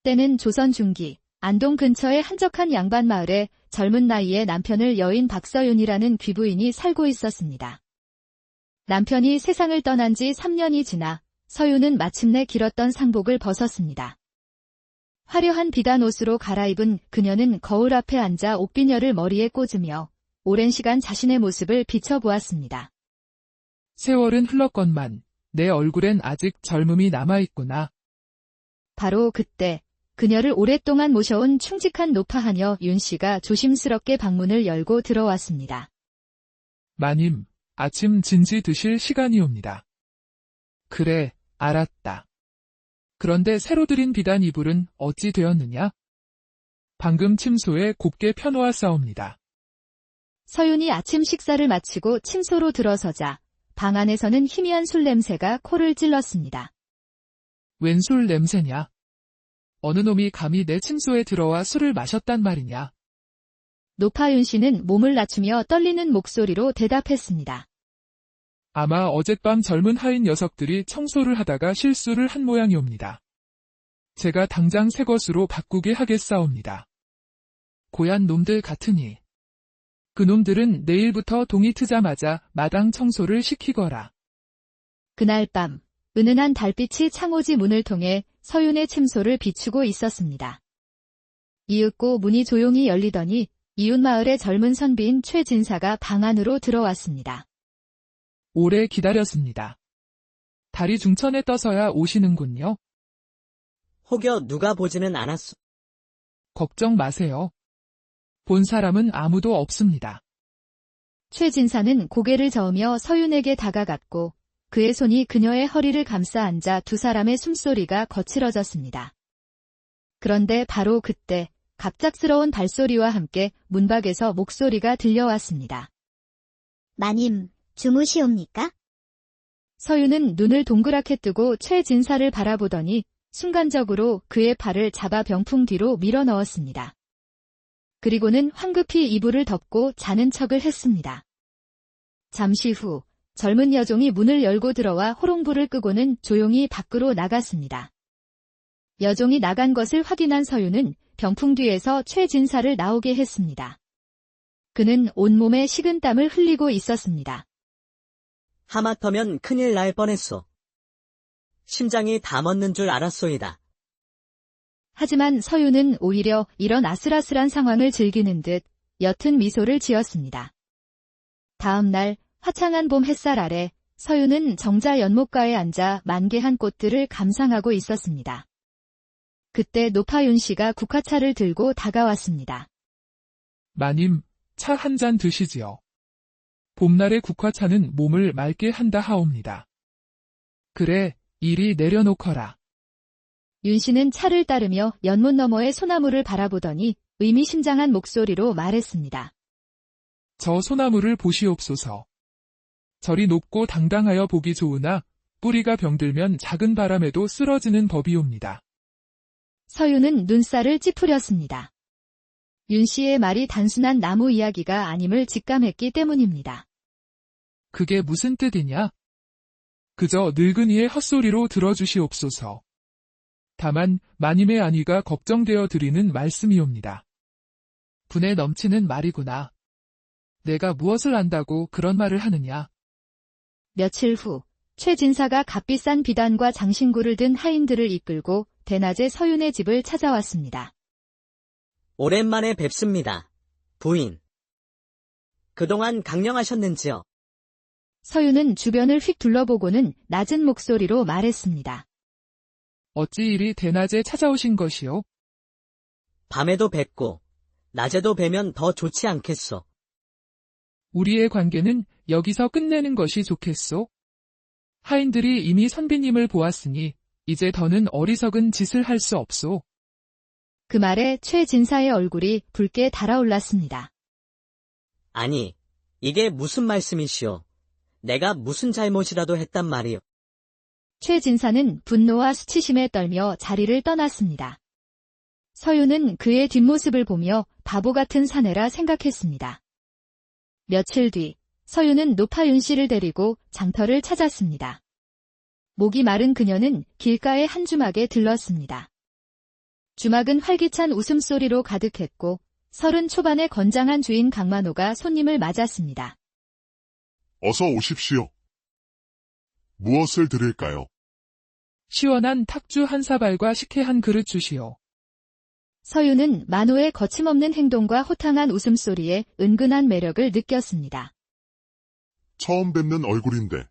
때는 조선 중기 안동 근처의 한적한 양반 마을에 젊은 나이에 남편을 여인 박서윤이라는 귀부인이 살고 있었습니다. 남편이 세상을 떠난 지 3년이 지나 서윤은 마침내 길었던 상복을 벗었습니다. 화려한 비단 옷으로 갈아입은 그녀는 거울 앞에 앉아 옷비녀를 머리에 꽂으며 오랜 시간 자신의 모습을 비춰보았습니다. 세월은 흘렀건만 내 얼굴엔 아직 젊음이 남아있구나. 바로 그때 그녀를 오랫동안 모셔온 충직한 노파하녀 윤씨가 조심스럽게 방문을 열고 들어왔습니다. 마님, 아침 진지 드실 시간이옵니다. 그래, 알았다. 그런데 새로 들인 비단 이불은 어찌 되었느냐? 방금 침소에 곱게 펴놓았사옵니다. 서윤이 아침 식사를 마치고 침소로 들어서자 방 안에서는 희미한 술 냄새가 코를 찔렀습니다. 웬 술 냄새냐? 어느 놈이 감히 내 침소에 들어와 술을 마셨단 말이냐? 노파윤 씨는 몸을 낮추며 떨리는 목소리로 대답했습니다. 아마 어젯밤 젊은 하인 녀석들이 청소를 하다가 실수를 한 모양이옵니다. 제가 당장 새 것으로 바꾸게 하겠사옵니다. 고얀 놈들 같으니. 그놈들은 내일부터 동이 트자마자 마당 청소를 시키거라. 그날 밤 은은한 달빛이 창호지 문을 통해 서윤의 침소를 비추고 있었습니다. 이윽고 문이 조용히 열리더니 이웃마을의 젊은 선비인 최진사가 방 안으로 들어왔습니다. 오래 기다렸습니다. 달이 중천에 떠서야 오시는군요. 혹여 누가 보지는 않았소. 걱정 마세요. 본 사람은 아무도 없습니다. 최진사는 고개를 저으며 서윤에게 다가갔고 그의 손이 그녀의 허리를 감싸 앉아 두 사람의 숨소리가 거칠어졌습니다. 그런데 바로 그때 갑작스러운 발소리와 함께 문밖에서 목소리가 들려왔습니다. 마님, 주무시옵니까? 서윤은 눈을 동그랗게 뜨고 최진사를 바라보더니 순간적으로 그의 팔을 잡아 병풍 뒤로 밀어 넣었습니다. 그리고는 황급히 이불을 덮고 자는 척을 했습니다. 잠시 후 젊은 여종이 문을 열고 들어와 호롱불을 끄고는 조용히 밖으로 나갔습니다. 여종이 나간 것을 확인한 서윤은 병풍 뒤에서 최진사를 나오게 했습니다. 그는 온몸에 식은땀을 흘리고 있었습니다. 하마터면 큰일 날 뻔했소. 심장이 다 멎는 줄 알았소이다. 하지만 서윤은 오히려 이런 아슬아슬한 상황을 즐기는 듯 옅은 미소를 지었습니다. 다음 날 화창한 봄 햇살 아래 서윤은 정자 연못가에 앉아 만개한 꽃들을 감상하고 있었습니다. 그때 노파윤 씨가 국화차를 들고 다가왔습니다. 마님, 차 한 잔 드시지요. 봄날의 국화차는 몸을 맑게 한다 하옵니다. 그래, 이리 내려놓거라. 윤 씨는 차를 따르며 연못 너머의 소나무를 바라보더니 의미심장한 목소리로 말했습니다. 저 소나무를 보시옵소서. 저리 높고 당당하여 보기 좋으나 뿌리가 병들면 작은 바람에도 쓰러지는 법이옵니다. 서윤은 눈살을 찌푸렸습니다. 윤 씨의 말이 단순한 나무 이야기가 아님을 직감했기 때문입니다. 그게 무슨 뜻이냐? 그저 늙은이의 헛소리로 들어주시옵소서. 다만 마님의 안위가 걱정되어 드리는 말씀이옵니다. 분에 넘치는 말이구나. 내가 무엇을 안다고 그런 말을 하느냐? 며칠 후 최진사가 값비싼 비단과 장신구를 든 하인들을 이끌고 대낮에 서윤의 집을 찾아왔습니다. 오랜만에 뵙습니다. 부인. 그동안 강령하셨는지요? 서윤은 주변을 휙 둘러보고는 낮은 목소리로 말했습니다. 어찌 이리 대낮에 찾아오신 것이요? 밤에도 뵙고 낮에도 뵈면 더 좋지 않겠소. 우리의 관계는 여기서 끝내는 것이 좋겠소? 하인들이 이미 선비님을 보았으니 이제 더는 어리석은 짓을 할 수 없소. 그 말에 최진사의 얼굴이 붉게 달아올랐습니다. 아니, 이게 무슨 말씀이시오? 내가 무슨 잘못이라도 했단 말이오. 최진사는 분노와 수치심에 떨며 자리를 떠났습니다. 서윤은 그의 뒷모습을 보며 바보 같은 사내라 생각했습니다. 며칠 뒤 서윤은 노파윤 씨를 데리고 장터를 찾았습니다. 목이 마른 그녀는 길가의 한 주막에 들렀습니다. 주막은 활기찬 웃음소리로 가득했고 30 초반의 건장한 주인 강만호가 손님을 맞았습니다. 어서 오십시오. 무엇을 드릴까요? 시원한 탁주 한 사발과 식혜 한 그릇 주시오. 서윤은 만호의 거침없는 행동과 호탕한 웃음소리에 은근한 매력을 느꼈습니다. 처음 뵙는 얼굴인데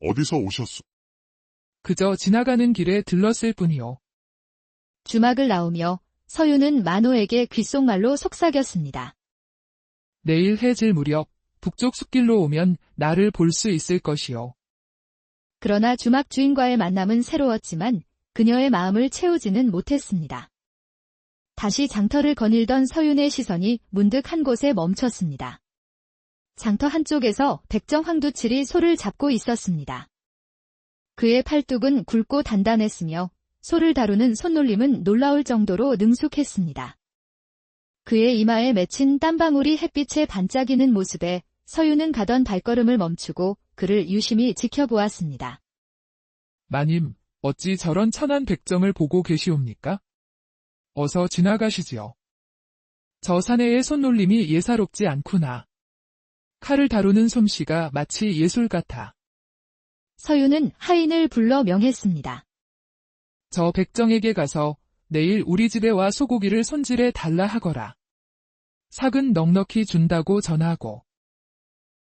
어디서 오셨소? 그저 지나가는 길에 들렀을 뿐이오. 주막을 나오며 서윤은 만호에게 귓속말로 속삭였습니다. 내일 해질 무렵 북쪽 숲길로 오면 나를 볼 수 있을 것이오. 그러나 주막 주인과의 만남은 새로웠지만 그녀의 마음을 채우지는 못했습니다. 다시 장터를 거닐던 서윤의 시선이 문득 한 곳에 멈췄습니다. 장터 한쪽에서 백정 황두칠이 소를 잡고 있었습니다. 그의 팔뚝은 굵고 단단했으며 소를 다루는 손놀림은 놀라울 정도로 능숙했습니다. 그의 이마에 맺힌 땀방울이 햇빛에 반짝이는 모습에 서윤은 가던 발걸음을 멈추고 그를 유심히 지켜보았습니다. 마님, 어찌 저런 천한 백정을 보고 계시옵니까? 어서 지나가시지요. 저 사내의 손놀림이 예사롭지 않구나. 칼을 다루는 솜씨가 마치 예술 같아. 서윤은 하인을 불러 명했습니다. 저 백정에게 가서 내일 우리 집에 와 소고기를 손질해 달라 하거라. 삭은 넉넉히 준다고 전하고.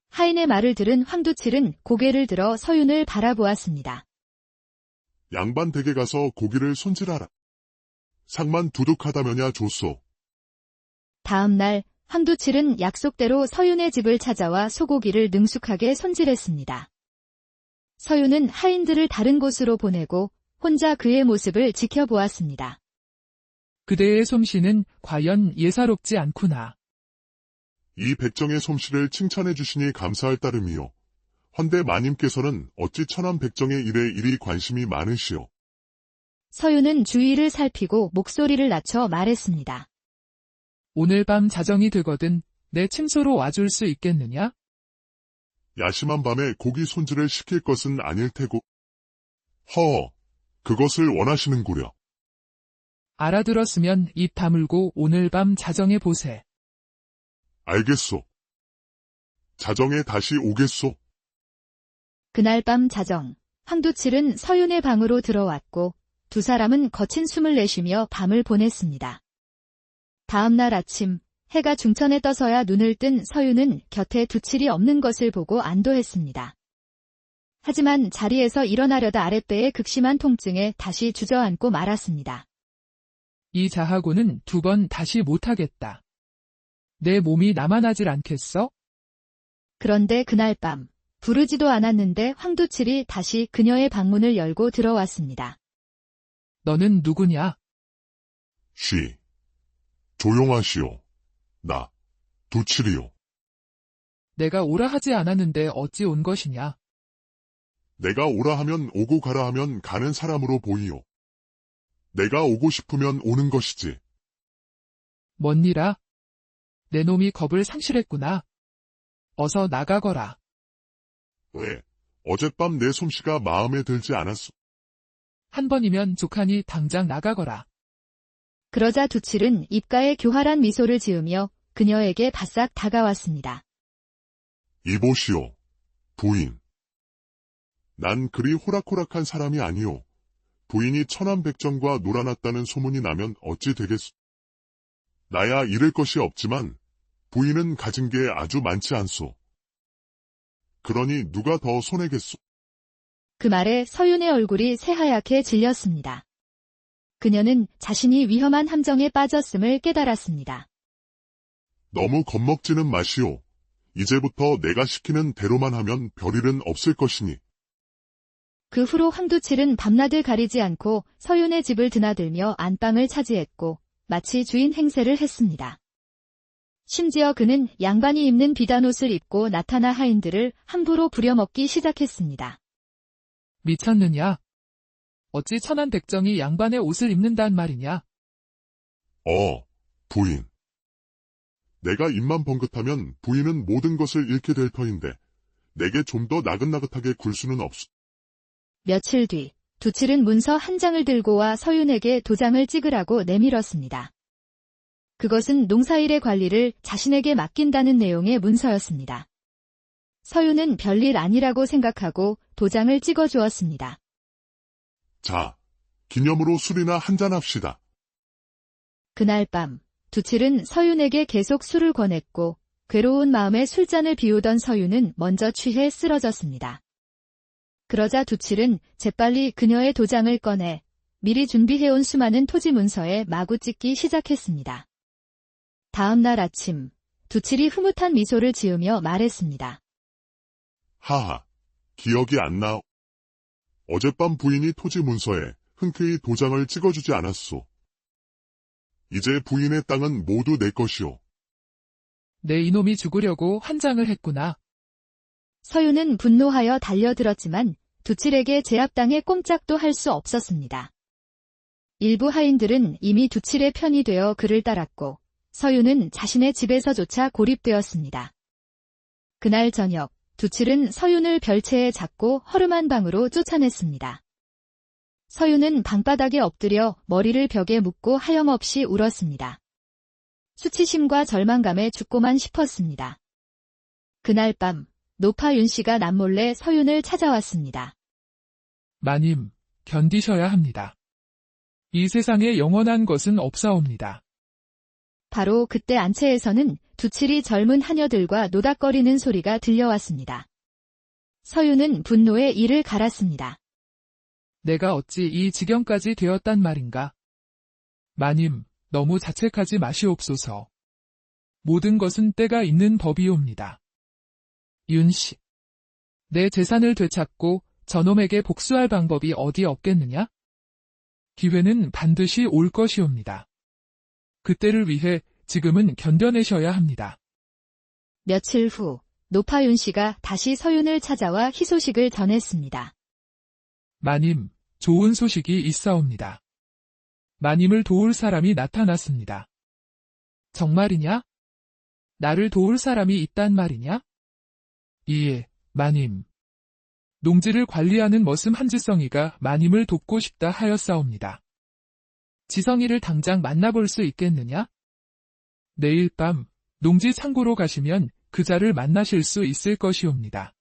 하인의 말을 들은 황두칠은 고개를 들어 서윤을 바라보았습니다. 양반 댁에 가서 고기를 손질하라. 삭만 두둑하다면야 좋소. 다음 날 황두칠은 약속대로 서윤의 집을 찾아와 소고기를 능숙하게 손질했습니다. 서윤은 하인들을 다른 곳으로 보내고 혼자 그의 모습을 지켜보았습니다. 그대의 솜씨는 과연 예사롭지 않구나. 이 백정의 솜씨를 칭찬해 주시니 감사할 따름이요. 헌데 마님께서는 어찌 천한 백정의 일에 이리 관심이 많으시오. 서윤은 주위를 살피고 목소리를 낮춰 말했습니다. 오늘 밤 자정이 되거든 내 침소로 와줄 수 있겠느냐? 야심한 밤에 고기 손질을 시킬 것은 아닐 테고. 허, 그것을 원하시는구려. 알아들었으면 입 다물고 오늘 밤 자정해 보세. 알겠소. 자정에 다시 오겠소. 그날 밤 자정, 황두칠은 서윤의 방으로 들어왔고 두 사람은 거친 숨을 내쉬며 밤을 보냈습니다. 다음 날 아침, 해가 중천에 떠서야 눈을 뜬 서윤은 곁에 두칠이 없는 것을 보고 안도했습니다. 하지만 자리에서 일어나려다 아랫배의 극심한 통증에 다시 주저앉고 말았습니다. 이 자하고는 2번 다시 못하겠다. 내 몸이 나만하질 않겠어? 그런데 그날 밤, 부르지도 않았는데 황두칠이 다시 그녀의 방문을 열고 들어왔습니다. 너는 누구냐? 쉬. 조용하시오. 나, 두칠이요. 내가 오라 하지 않았는데 어찌 온 것이냐? 내가 오라 하면 오고 가라 하면 가는 사람으로 보이오. 내가 오고 싶으면 오는 것이지. 뭔일아? 내 놈이 겁을 상실했구나. 어서 나가거라. 왜? 어젯밤 내 솜씨가 마음에 들지 않았소. 한 번이면 족하니 당장 나가거라. 그러자 두칠은 입가에 교활한 미소를 지으며 그녀에게 바싹 다가왔습니다. 이보시오, 부인. 난 그리 호락호락한 사람이 아니오. 부인이 천안백정과 놀아났다는 소문이 나면 어찌 되겠소. 나야 잃을 것이 없지만 부인은 가진 게 아주 많지 않소. 그러니 누가 더 손해겠소? 그 말에 서윤의 얼굴이 새하얗게 질렸습니다. 그녀는 자신이 위험한 함정에 빠졌음을 깨달았습니다. 너무 겁먹지는 마시오. 이제부터 내가 시키는 대로만 하면 별일은 없을 것이니. 그 후로 황두칠은 밤낮을 가리지 않고 서윤의 집을 드나들며 안방을 차지했고 마치 주인 행세를 했습니다. 심지어 그는 양반이 입는 비단옷을 입고 나타나 하인들을 함부로 부려먹기 시작했습니다. 미쳤느냐? 어찌 천한 백정이 양반의 옷을 입는단 말이냐? 부인. 내가 입만 번긋하면 부인은 모든 것을 잃게 될 터인데 내게 좀 더 나긋나긋하게 굴 수는 없소. 며칠 뒤 두칠은 문서 한 장을 들고 와 서윤에게 도장을 찍으라고 내밀었습니다. 그것은 농사일의 관리를 자신에게 맡긴다는 내용의 문서였습니다. 서윤은 별일 아니라고 생각하고 도장을 찍어주었습니다. 자, 기념으로 술이나 한잔 합시다. 그날 밤, 두칠은 서윤에게 계속 술을 권했고 괴로운 마음에 술잔을 비우던 서윤은 먼저 취해 쓰러졌습니다. 그러자 두칠은 재빨리 그녀의 도장을 꺼내 미리 준비해온 수많은 토지 문서에 마구 찍기 시작했습니다. 다음 날 아침, 두칠이 흐뭇한 미소를 지으며 말했습니다. 하하, 기억이 안 나. 어젯밤 부인이 토지 문서에 흔쾌히 도장을 찍어주지 않았소. 이제 부인의 땅은 모두 내 것이오. 내 이놈이 죽으려고 환장을 했구나. 서윤은 분노하여 달려들었지만 두칠에게 제압당해 꼼짝도 할 수 없었습니다. 일부 하인들은 이미 두칠의 편이 되어 그를 따랐고 서윤은 자신의 집에서조차 고립되었습니다. 그날 저녁, 두칠은 서윤을 별채에 잡고 허름한 방으로 쫓아냈습니다. 서윤은 방바닥에 엎드려 머리를 벽에 묻고 하염없이 울었습니다. 수치심과 절망감에 죽고만 싶었습니다. 그날 밤, 노파윤 씨가 남몰래 서윤을 찾아왔습니다. 마님, 견디셔야 합니다. 이 세상에 영원한 것은 없사옵니다. 바로 그때 안채에서는 두칠이 젊은 하녀들과 노닥거리는 소리가 들려왔습니다. 서윤은 분노에 이를 갈았습니다. 내가 어찌 이 지경까지 되었단 말인가. 마님, 너무 자책하지 마시옵소서. 모든 것은 때가 있는 법이옵니다. 윤씨, 내 재산을 되찾고 저놈에게 복수할 방법이 어디 없겠느냐? 기회는 반드시 올 것이옵니다. 그때를 위해 지금은 견뎌내셔야 합니다. 며칠 후, 노파윤 씨가 다시 서윤을 찾아와 희소식을 전했습니다. 마님, 좋은 소식이 있사옵니다. 마님을 도울 사람이 나타났습니다. 정말이냐? 나를 도울 사람이 있단 말이냐? 예, 마님. 농지를 관리하는 머슴 한지성이가 마님을 돕고 싶다 하였사옵니다. 지성이를 당장 만나볼 수 있겠느냐? 내일 밤 농지 창고로 가시면 그자를 만나실 수 있을 것이옵니다.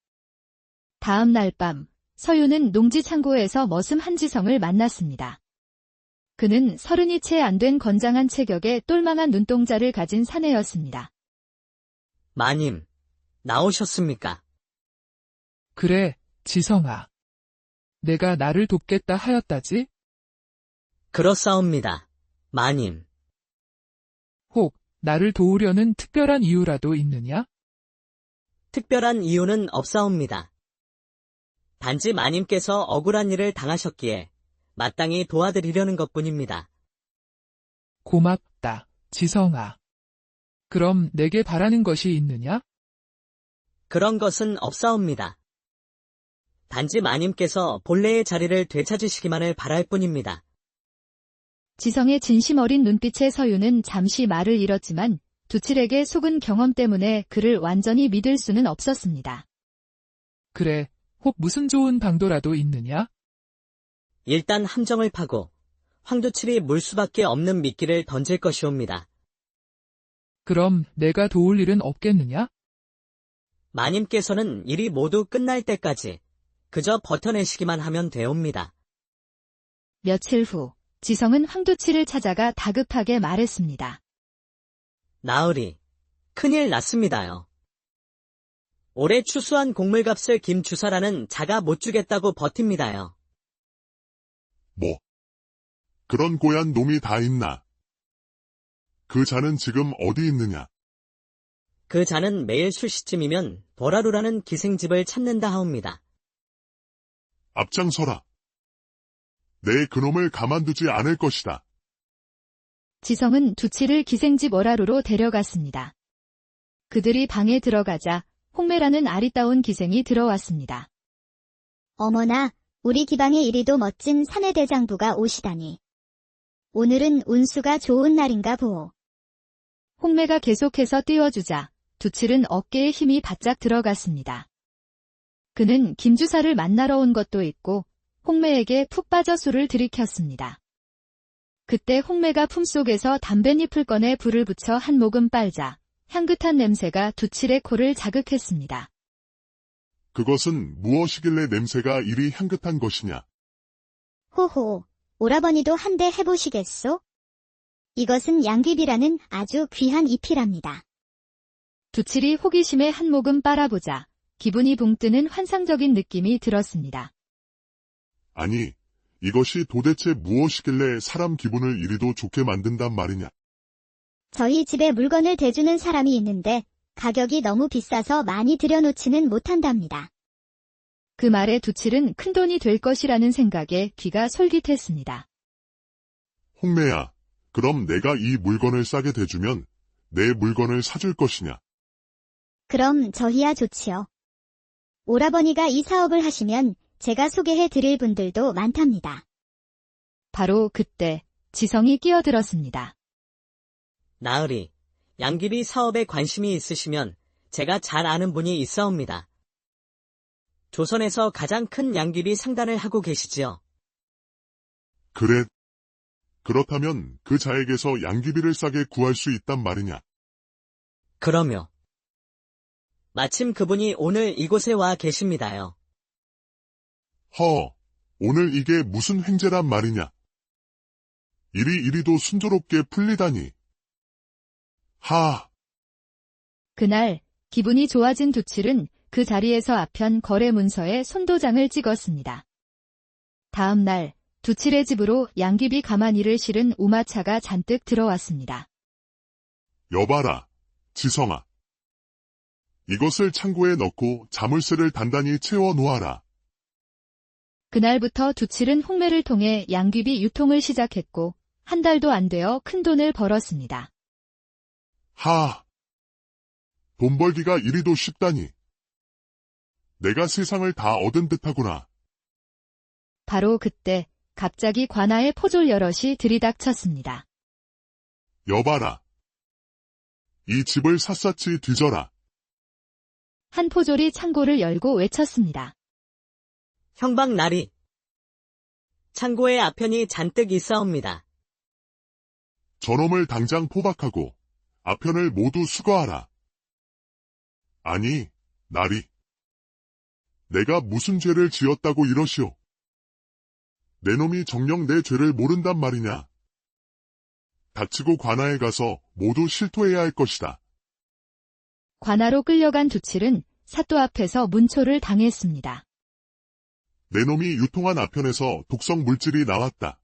다음 날 밤, 서윤은 농지 창고에서 머슴 한지성을 만났습니다. 그는 30이 채 안 된 건장한 체격에 똘망한 눈동자를 가진 사내였습니다. 마님, 나오셨습니까? 그래, 지성아. 내가 나를 돕겠다 하였다지? 그렇사옵니다. 마님, 혹 나를 도우려는 특별한 이유라도 있느냐? 특별한 이유는 없사옵니다. 단지 마님께서 억울한 일을 당하셨기에 마땅히 도와드리려는 것뿐입니다. 고맙다, 지성아. 그럼 내게 바라는 것이 있느냐? 그런 것은 없사옵니다. 단지 마님께서 본래의 자리를 되찾으시기만을 바랄 뿐입니다. 지성의 진심 어린 눈빛에 서윤은 잠시 말을 잃었지만 두칠에게 속은 경험 때문에 그를 완전히 믿을 수는 없었습니다. 그래, 혹 무슨 좋은 방도라도 있느냐? 일단 함정을 파고 황두칠이 물 수밖에 없는 미끼를 던질 것이옵니다. 그럼 내가 도울 일은 없겠느냐? 마님께서는 일이 모두 끝날 때까지 그저 버텨내시기만 하면 되옵니다. 며칠 후, 지성은 황두칠을 찾아가 다급하게 말했습니다. 나으리, 큰일 났습니다요. 올해 추수한 곡물값을 김주사라는 자가 못 주겠다고 버팁니다요. 뭐? 그런 고얀 놈이 다 있나? 그 자는 지금 어디 있느냐? 그 자는 매일 술시쯤이면 보라루라는 기생집을 찾는다 하옵니다. 앞장서라. 내 그놈을 가만두지 않을 것이다. 지성은 두칠을 기생집 어라루로 데려갔습니다. 그들이 방에 들어가자 홍매라는 아리따운 기생이 들어왔습니다. 어머나, 우리 기방에 이리도 멋진 사내대장부가 오시다니. 오늘은 운수가 좋은 날인가 보오. 홍매가 계속해서 띄워주자 두칠은 어깨에 힘이 바짝 들어갔습니다. 그는 김주사를 만나러 온 것도 있고 홍매에게 푹 빠져 술을 들이켰습니다. 그때 홍매가 품속에서 담뱃잎을 꺼내 불을 붙여 한 모금 빨자 향긋한 냄새가 두칠의 코를 자극했습니다. 그것은 무엇이길래 냄새가 이리 향긋한 것이냐? 호호, 오라버니도 한 대 해보시겠소? 이것은 양귀비라는 아주 귀한 잎이랍니다. 두칠이 호기심에 한 모금 빨아보자 기분이 붕 뜨는 환상적인 느낌이 들었습니다. 아니, 이것이 도대체 무엇이길래 사람 기분을 이리도 좋게 만든단 말이냐? 저희 집에 물건을 대주는 사람이 있는데 가격이 너무 비싸서 많이 들여놓지는 못한답니다. 그 말에 두칠은 큰돈이 될 것이라는 생각에 귀가 솔깃했습니다. 홍매야, 그럼 내가 이 물건을 싸게 대주면 내 물건을 사줄 것이냐? 그럼 저희야 좋지요. 오라버니가 이 사업을 하시면 제가 소개해 드릴 분들도 많답니다. 바로 그때 지성이 끼어들었습니다. 나으리, 양귀비 사업에 관심이 있으시면 제가 잘 아는 분이 있사옵니다. 조선에서 가장 큰 양귀비 상단을 하고 계시지요. 그래. 그렇다면 그 자에게서 양귀비를 싸게 구할 수 있단 말이냐? 그럼요. 마침 그분이 오늘 이곳에 와 계십니다요. 오늘 이게 무슨 횡재란 말이냐? 이리도 순조롭게 풀리다니. 그날 기분이 좋아진 두칠은 그 자리에서 아편 거래 문서에 손도장을 찍었습니다. 다음 날 두칠의 집으로 양귀비 가마니를 실은 우마차가 잔뜩 들어왔습니다. 여봐라, 지성아. 이것을 창고에 넣고 자물쇠를 단단히 채워 놓아라. 그날부터 두칠은 홍매를 통해 양귀비 유통을 시작했고 한 달도 안 되어 큰돈을 벌었습니다. 돈 벌기가 이리도 쉽다니. 내가 세상을 다 얻은 듯하구나. 바로 그때 갑자기 관아의 포졸 여럿이 들이닥쳤습니다. 여봐라. 이 집을 샅샅이 뒤져라. 한 포졸이 창고를 열고 외쳤습니다. 형방 나리. 창고에 아편이 잔뜩 있사옵니다. 저놈을 당장 포박하고 아편을 모두 수거하라. 아니, 나리. 내가 무슨 죄를 지었다고 이러시오? 내 놈이 정녕 내 죄를 모른단 말이냐? 닥치고 관아에 가서 모두 실토해야 할 것이다. 관아로 끌려간 두칠은 사또 앞에서 문초를 당했습니다. 내 놈이 유통한 아편에서 독성 물질이 나왔다.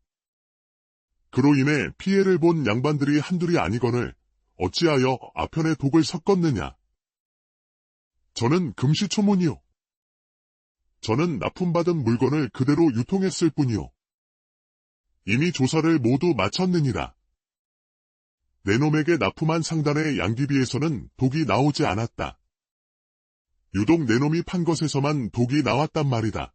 그로 인해 피해를 본 양반들이 한둘이 아니거늘 어찌하여 아편에 독을 섞었느냐? 저는 금시초문이요. 저는 납품받은 물건을 그대로 유통했을 뿐이요. 이미 조사를 모두 마쳤느니라. 내 놈에게 납품한 상단의 양귀비에서는 독이 나오지 않았다. 유독 내 놈이 판 것에서만 독이 나왔단 말이다.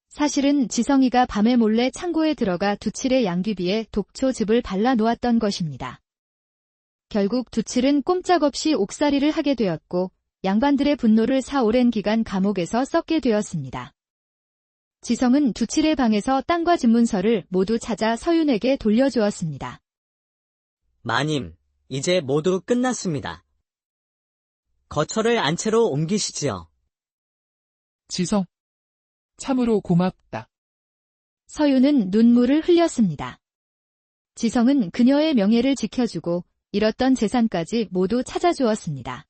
사실은 지성이가 밤에 몰래 창고에 들어가 두칠의 양귀비에 독초즙을 발라 놓았던 것입니다. 결국 두칠은 꼼짝없이 옥살이를 하게 되었고 양반들의 분노를 사 오랜 기간 감옥에서 썩게 되었습니다. 지성은 두칠의 방에서 땅과 집문서를 모두 찾아 서윤에게 돌려주었습니다. 마님, 이제 모두 끝났습니다. 거처를 안채로 옮기시지요. 지성. 참으로 고맙다. 서윤은 눈물을 흘렸습니다. 지성은 그녀의 명예를 지켜주고 잃었던 재산까지 모두 찾아주었습니다.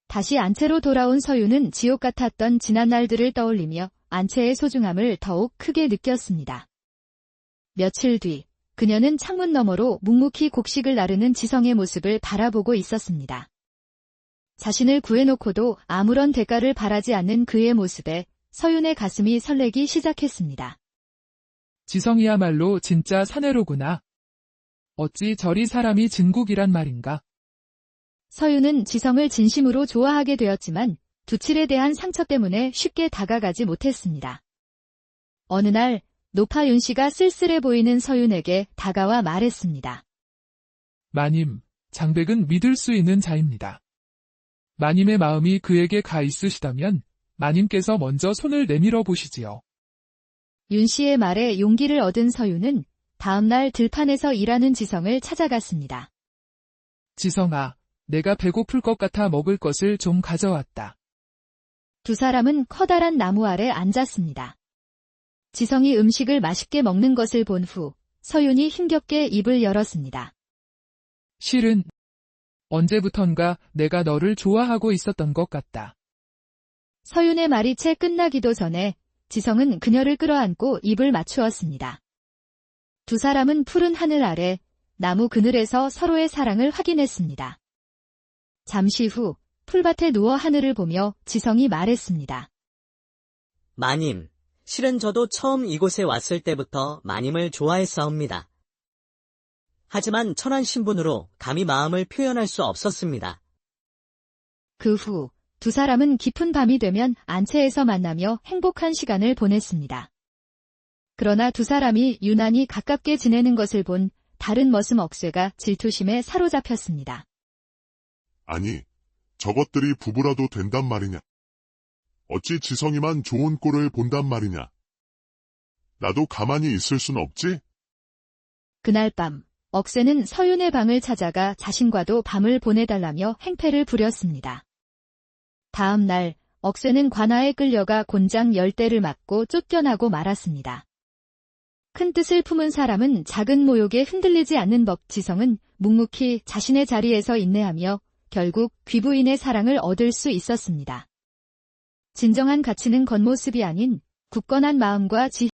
다시 안채로 돌아온 서윤은 지옥 같았던 지난 날들을 떠올리며 안채의 소중함을 더욱 크게 느꼈습니다. 며칠 뒤 그녀는 창문 너머로 묵묵히 곡식을 나르는 지성의 모습을 바라보고 있었습니다. 자신을 구해놓고도 아무런 대가를 바라지 않는 그의 모습에 서윤의 가슴이 설레기 시작했습니다. 지성이야말로 진짜 사내로구나. 어찌 저리 사람이 진국이란 말인가. 서윤은 지성을 진심으로 좋아하게 되었지만 두칠에 대한 상처 때문에 쉽게 다가가지 못했습니다. 어느 날 노파윤 씨가 쓸쓸해 보이는 서윤에게 다가와 말했습니다. 마님, 장백은 믿을 수 있는 자입니다. 마님의 마음이 그에게 가 있으시다면 마님께서 먼저 손을 내밀어 보시지요. 윤 씨의 말에 용기를 얻은 서윤은 다음날 들판에서 일하는 지성을 찾아갔습니다. 지성아, 내가 배고플 것 같아 먹을 것을 좀 가져왔다. 두 사람은 커다란 나무 아래 앉았습니다. 지성이 음식을 맛있게 먹는 것을 본 후 서윤이 힘겹게 입을 열었습니다. 실은 언제부턴가 내가 너를 좋아하고 있었던 것 같다. 서윤의 말이 채 끝나기도 전에 지성은 그녀를 끌어안고 입을 맞추었습니다. 두 사람은 푸른 하늘 아래 나무 그늘에서 서로의 사랑을 확인했습니다. 잠시 후 풀밭에 누워 하늘을 보며 지성이 말했습니다. 마님, 실은 저도 처음 이곳에 왔을 때부터 마님을 좋아했사옵니다. 하지만 천한 신분으로 감히 마음을 표현할 수 없었습니다. 그 후 두 사람은 깊은 밤이 되면 안채에서 만나며 행복한 시간을 보냈습니다. 그러나 두 사람이 유난히 가깝게 지내는 것을 본 다른 머슴 억쇠가 질투심에 사로잡혔습니다. 아니, 저것들이 부부라도 된단 말이냐? 어찌 지성이만 좋은 꼴을 본단 말이냐? 나도 가만히 있을 순 없지? 그날 밤 억쇠는 서윤의 방을 찾아가 자신과도 밤을 보내달라며 행패를 부렸습니다. 다음 날 억쇠는 관아에 끌려가 곤장 10대를 맞고 쫓겨나고 말았습니다. 큰 뜻을 품은 사람은 작은 모욕에 흔들리지 않는 법. 지성은 묵묵히 자신의 자리에서 인내하며 결국 귀부인의 사랑을 얻을 수 있었습니다. 진정한 가치는 겉모습이 아닌 굳건한 마음과